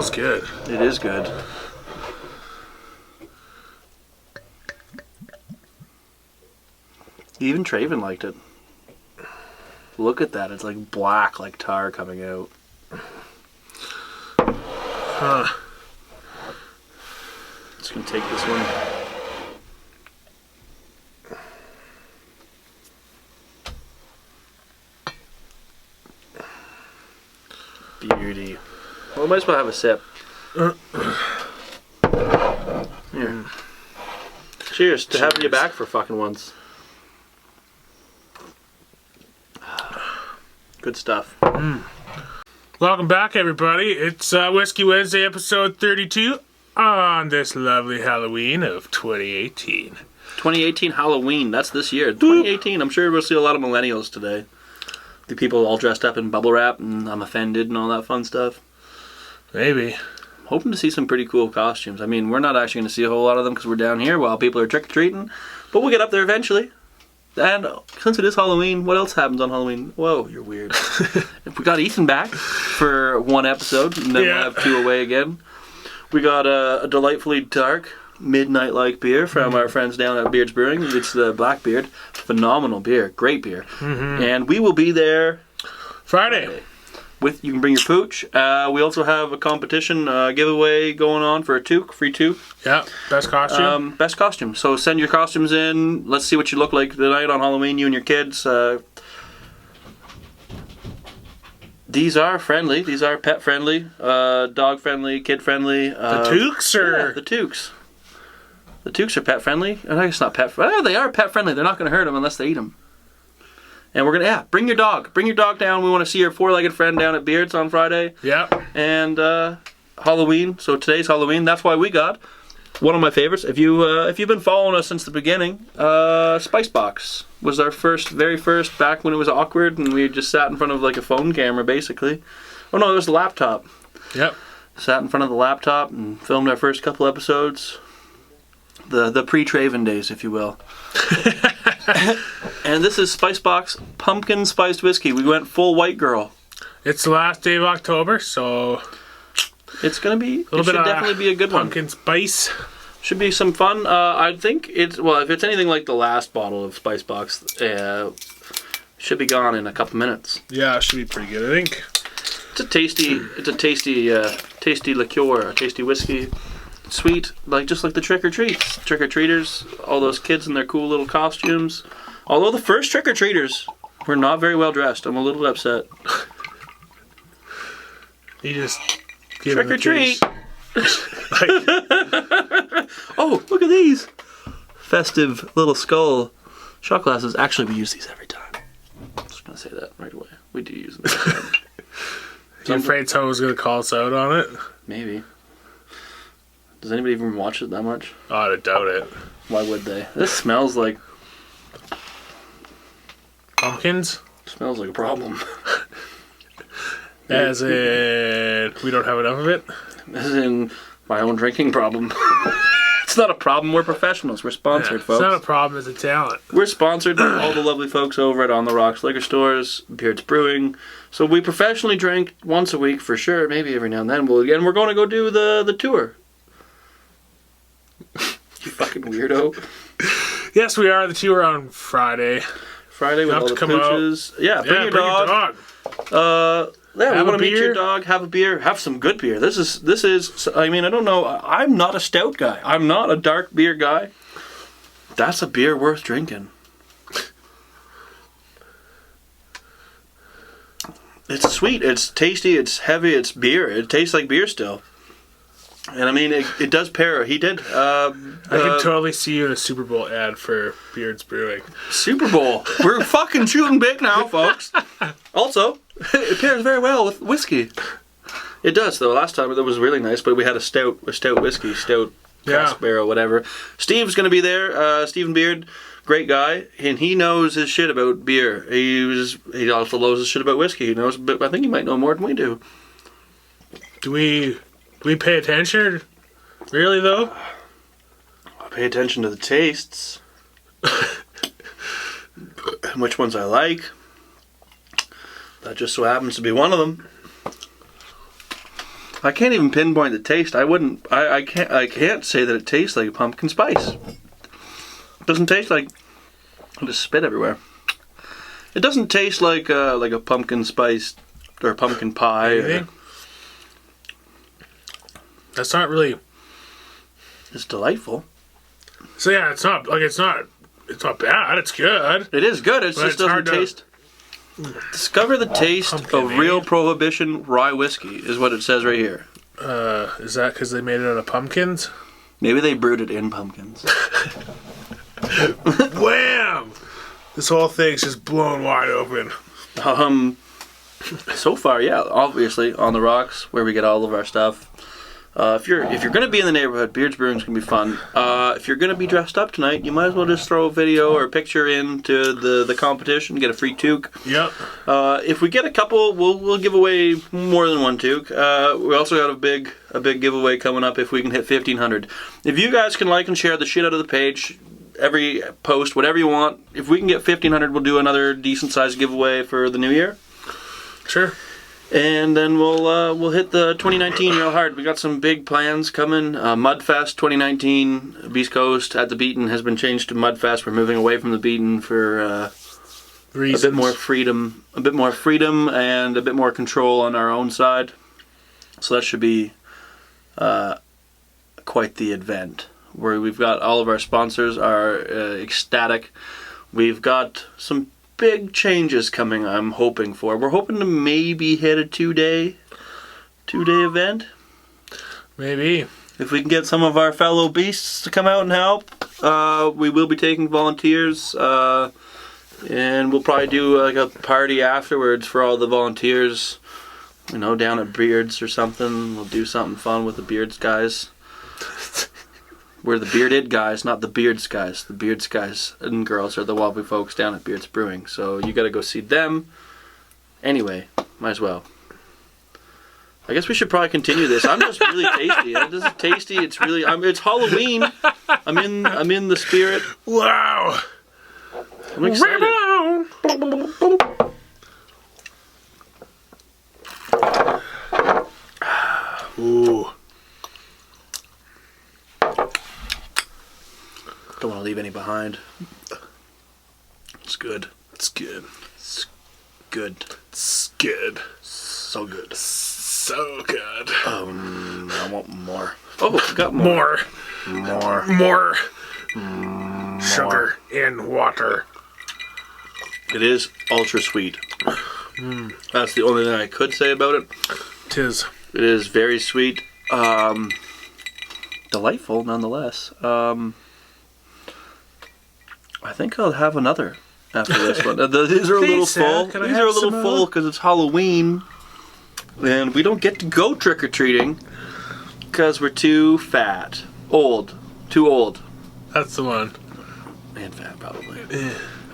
smells good. It is good. Even Traven liked it. Look at that. It's like black, like tar coming out. Huh. Just gonna take this one. Beauty. Well, we might as well have a sip. Here. Cheers to having you back for fucking once. Good stuff. Welcome back, everybody. It's Whiskey Wednesday, episode 32, on this lovely Halloween of 2018. 2018 Halloween, that's this year. 2018, I'm sure we'll see a lot of millennials today. The people all dressed up in bubble wrap and I'm offended and all that fun stuff. Maybe. I'm hoping to see some pretty cool costumes. I mean, we're not actually going to see a whole lot of them because we're down here while people are trick-or-treating, but we'll get up there eventually. And since it is Halloween, what else happens on Halloween? Whoa, you're weird. We got Ethan back for one episode, and then we'll have two away again. We got a delightfully dark, midnight-like beer from our friends down at Beard's Brewing. It's the Blackbeard. Phenomenal beer. Great beer. Mm-hmm. And we will be there Friday. You can bring your pooch. We also have a competition giveaway going on for a toque, free toque. Yeah, best costume. Best costume. So send your costumes in. Let's see what you look like tonight on Halloween, you and your kids. These are friendly. These are pet friendly, dog friendly, kid friendly. The toques are... Yeah, the toques. The toques are pet friendly. I guess not pet friendly. They are pet friendly. They're not going to hurt them unless they eat them. And we're going to, bring your dog. Bring your dog down. We want to see your four-legged friend down at Beard's on Friday. Yeah. And Halloween. So today's Halloween. That's why we got one of my favorites. If you've been following us since the beginning, SpiceBox was our very first, back when it was awkward and we just sat in front of like a phone camera, basically. Oh no, it was a laptop. Yep. Sat in front of the laptop and filmed our first couple episodes. The pre-Traven days, if you will. And this is SpiceBox Pumpkin Spiced Whiskey. We went full white girl. It's the last day of October, so... It's going to be... It should definitely be a good one. Pumpkin spice. Should be some fun. I think it's... Well, if it's anything like the last bottle of SpiceBox, should be gone in a couple minutes. Yeah, it should be pretty good, I think. It's a tasty liqueur, a tasty whiskey. Sweet, just like the trick-or-treats. Trick-or-treaters, all those kids in their cool little costumes. Although the first trick-or-treaters were not very well dressed. I'm a little upset. You just give trick-or-treat! Oh, look at these! Festive little skull shot glasses. Actually, we use these every time. I'm just going to say that right away. We do use them every time. You afraid someone's going to call us out on it? Maybe. Does anybody even watch it that much? Oh, I doubt it. Why would they? This smells like... Pumpkins? Smells like a problem. As in, we don't have enough of it? As in, my own drinking problem. It's not a problem. We're professionals. We're sponsored, folks. It's not a problem. It's a talent. We're sponsored by all the lovely folks over at On the Rocks Liquor Stores, Beard's Brewing. So we professionally drink once a week for sure. Maybe every now and then. And we're going to go do the tour. You fucking weirdo. Yes, we are. The tour on Friday. Friday with all the pooches. Yeah, bring your dog. Yeah, we want to meet your dog, have a beer, have some good beer. This is, I mean, I don't know, I'm not a stout guy. I'm not a dark beer guy. That's a beer worth drinking. It's sweet, it's tasty, it's heavy, it's beer. It tastes like beer still. And I mean, it does pair. He did. I can totally see you in a Super Bowl ad for Beard's Brewing. Super Bowl. We're fucking shooting big now, folks. Also, it pairs very well with whiskey. It does, though. Last time it was really nice, but we had a stout whiskey, cask barrel, whatever. Steve's going to be there. Stephen Beard, great guy, and he knows his shit about beer. He also knows his shit about whiskey. He knows, but I think he might know more than we do. Do we pay attention? Really, though? I pay attention to the tastes. And which ones I like. That just so happens to be one of them. I can't even pinpoint the taste. I can't say that it tastes like pumpkin spice. It doesn't taste like... I'll just spit everywhere. It doesn't taste like a pumpkin spice or pumpkin pie. Or, that's not really... It's delightful. So yeah, it's not bad. It's good. It is good. It just doesn't taste... Discover the taste of real Prohibition rye whiskey is what it says right here. Is that because they made it out of pumpkins? Maybe they brewed it in pumpkins. Wham! This whole thing's just blown wide open. So far, yeah, obviously on the rocks where we get all of our stuff. If you're gonna be in the neighborhood, Beards Brewing's gonna be fun. If you're gonna be dressed up tonight, you might as well just throw a video or a picture into the competition, get a free toque. Yep. If we get a couple, we'll give away more than one toque. We also got a big giveaway coming up if we can hit 1,500. If you guys can like and share the shit out of the page, every post, whatever you want. If we can get 1,500, we'll do another decent sized giveaway for the new year. Sure. And then we'll hit the 2019 real hard. We got some big plans coming. Mudfest 2019, Beast Coast at the Beaten has been changed to Mudfest. We're moving away from the Beaten for a bit more freedom, and a bit more control on our own side. So that should be quite the event. Where we've got all of our sponsors are ecstatic. We've got some big changes coming. I'm hoping for. We're hoping to maybe hit a two-day event. Maybe if we can get some of our fellow beasts to come out and help. We will be taking volunteers, and we'll probably do like a party afterwards for all the volunteers. You know, down at Beards or something. We'll do something fun with the Beards guys. We're the bearded guys, not the beards guys. The beards guys and girls are the wobbly folks down at Beards Brewing. So you gotta go see them. Anyway, might as well. I guess we should probably continue this. I'm just really tasty. This is tasty. It's really. It's Halloween. I'm in the spirit. Wow. I'm excited. Ooh. Don't want to leave any behind. It's good. It's good. It's good. It's good. So good. So good. I want more. Oh, I got more. More. Sugar in water. It is ultra sweet. That's the only thing I could say about it. Tis. It is very sweet. Delightful nonetheless. I think I'll have another after this one. These are a little full. These are a little full because it's Halloween. And we don't get to go trick-or-treating because we're too fat. Old. Too old. That's the one. And fat, probably.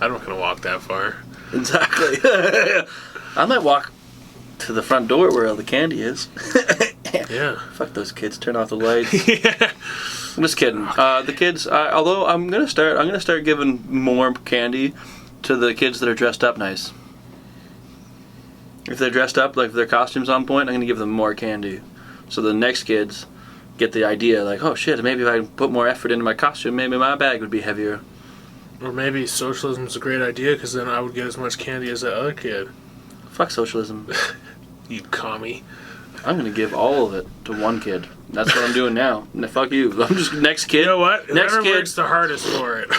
I'm not going to walk that far. Exactly. I might walk to the front door where all the candy is. Yeah. Fuck those kids. Turn off the lights. Yeah. I'm just kidding. The kids, although I'm gonna start giving more candy to the kids that are dressed up nice. If they're dressed up, like if their costume's on point, I'm gonna give them more candy. So the next kids get the idea, like, oh shit, maybe if I put more effort into my costume, maybe my bag would be heavier. Or maybe socialism's a great idea because then I would get as much candy as that other kid. Fuck socialism. You commie. I'm gonna give all of it to one kid. That's what I'm doing now. Fuck you. I'm just next kid. You know what? Next Whoever kid. works the hardest for it.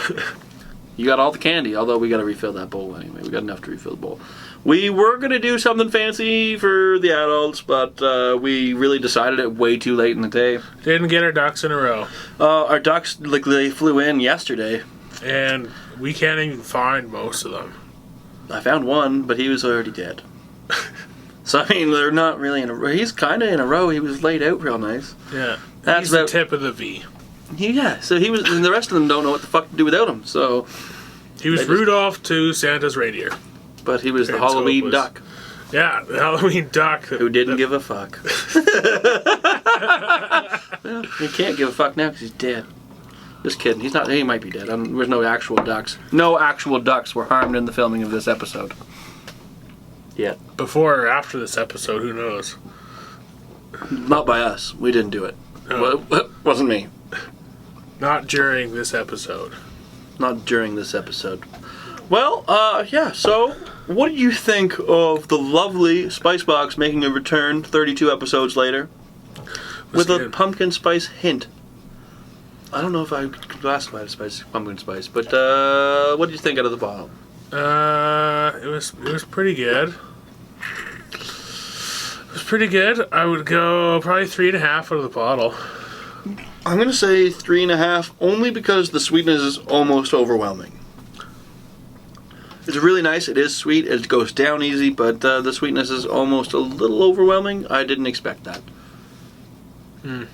You got all the candy, although we got to refill that bowl anyway. We got enough to refill the bowl. We were gonna do something fancy for the adults, but we really decided it way too late in the day. Didn't get our ducks in a row. Our ducks, they flew in yesterday. And we can't even find most of them. I found one, but he was already dead. So, I mean, they're not really in a row. He's kind of in a row. He was laid out real nice. Yeah. That's He's the tip of the V. Yeah, so he was, and the rest of them don't know what the fuck to do without him, so... He was Rudolph to Santa's reindeer. But he was the Halloween duck. Yeah, the Halloween duck. Who didn't give a fuck. Well, he can't give a fuck now because he's dead. Just kidding. He's not. He might be dead. There's no actual ducks. No actual ducks were harmed in the filming of this episode. Yeah. Before or after this episode, who knows? Not by us. We didn't do it. No. Wasn't me. Not during this episode. Not during this episode. Well, yeah, so what do you think of the lovely SpiceBox making a return 32 episodes later with a pumpkin spice hint? I don't know if I could classify it as pumpkin spice, but what do you think out of the bottle? It was pretty good. It was pretty good. I would go probably 3.5 out of the bottle. I'm going to say 3.5 only because the sweetness is almost overwhelming. It's really nice. It is sweet. It goes down easy, but the sweetness is almost a little overwhelming. I didn't expect that. Well,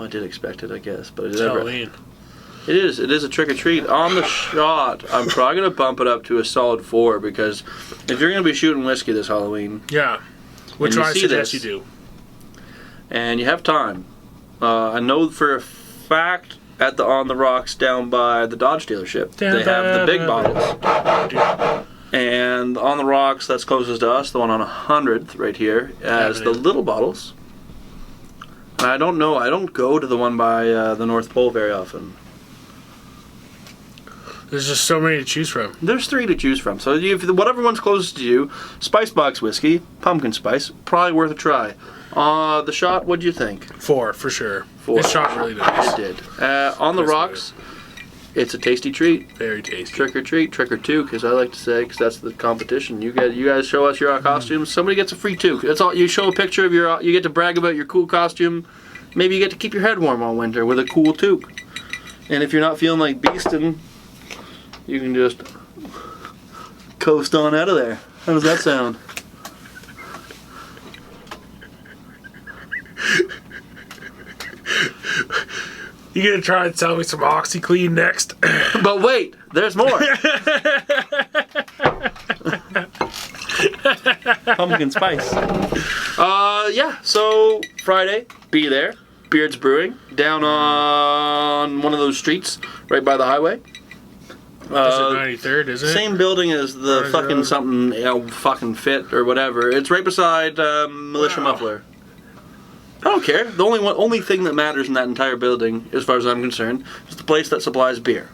I did expect it, I guess, but It's Halloween. It is. It is a trick or treat on the shot. I'm probably gonna bump it up to a solid 4 because if you're gonna be shooting whiskey this Halloween, Yeah, which you I see suggest this, you do. and you have time. I know for a fact at the On the Rocks down by the Dodge dealership, they have the big bottles. And On the Rocks, that's closest to us, the one on 100th right here, has the little bottles. And I don't know, I don't go to the one by the North Pole very often. There's just so many to choose from. There's 3 to choose from. So if whatever one's closest to you, SpiceBox whiskey, pumpkin spice, probably worth a try. The shot, what'd you think? 4 for sure. 4. It shot really nice. It did. On the Rocks, it's a tasty treat. Very tasty. Trick or treat, trick or toque, as I like to say, because that's the competition. You guys show us your costumes. Somebody gets a free toque. That's all. You show a picture of your. You get to brag about your cool costume. Maybe you get to keep your head warm all winter with a cool toque. And if you're not feeling like beasting, you can just coast on out of there. How does that sound? You gonna try and sell me some OxyClean next? But wait, there's more. Pumpkin spice. Yeah, so Friday, be there. Beard's Brewing, down on one of those streets right by the highway. Is it 93rd, is it? Same building as the fucking something, fucking Fit or whatever. It's right beside Militia Muffler. I don't care. The only thing that matters in that entire building, as far as I'm concerned, is the place that supplies beer.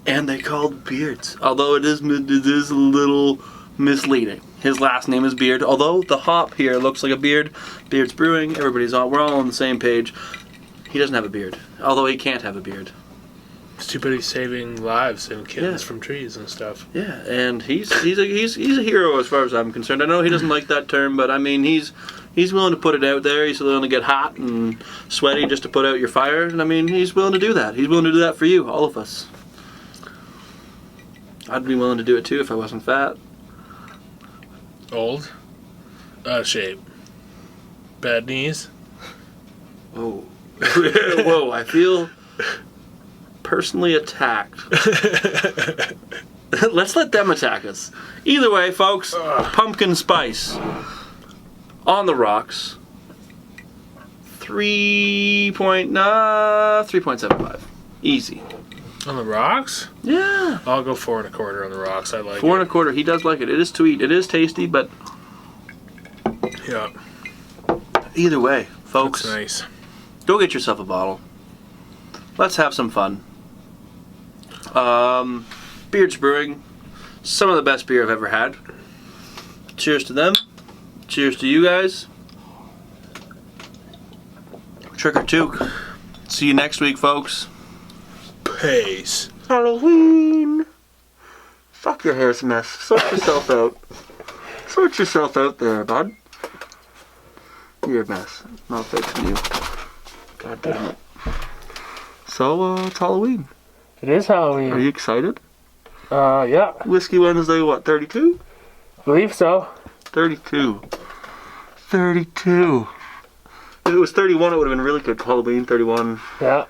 And they called Beards, although it is a little misleading. His last name is Beard, although the hop here looks like a beard. Beard's Brewing, we're all on the same page. He doesn't have a beard, although he can't have a beard. It's too bad he's saving lives and kittens from trees and stuff. Yeah, and he's a hero as far as I'm concerned. I know he doesn't like that term, but I mean he's willing to put it out there. He's willing to get hot and sweaty just to put out your fire, and I mean he's willing to do that. He's willing to do that for you, all of us. I'd be willing to do it too if I wasn't fat. Old? Out of shape. Bad knees? Whoa. Whoa, I feel personally attacked. Let's let them attack us. Either way, folks, pumpkin spice. On the Rocks. 3.75. Easy. On the Rocks? Yeah. I'll go 4 1/4 on the Rocks. I like 4 it. 1/4. He does like it. It is sweet. It is tasty, but Yeah. either way, folks, That's nice. go get yourself a bottle. Let's have some fun. Beard's Brewing, some of the best beer I've ever had. Cheers to them. Cheers to you guys. Trick or toque. See you next week, folks. Peace. Halloween. Fuck your hair's a mess. Sort yourself out. Sort yourself out there, bud. You're a mess. Not fixing you. God damn it. So, it's Halloween. It is Halloween. Are you excited? Yeah. Whiskey Wednesday, what, 32? I believe so. 32. 32. If it was 31, it would have been really good. Halloween, 31. Yeah.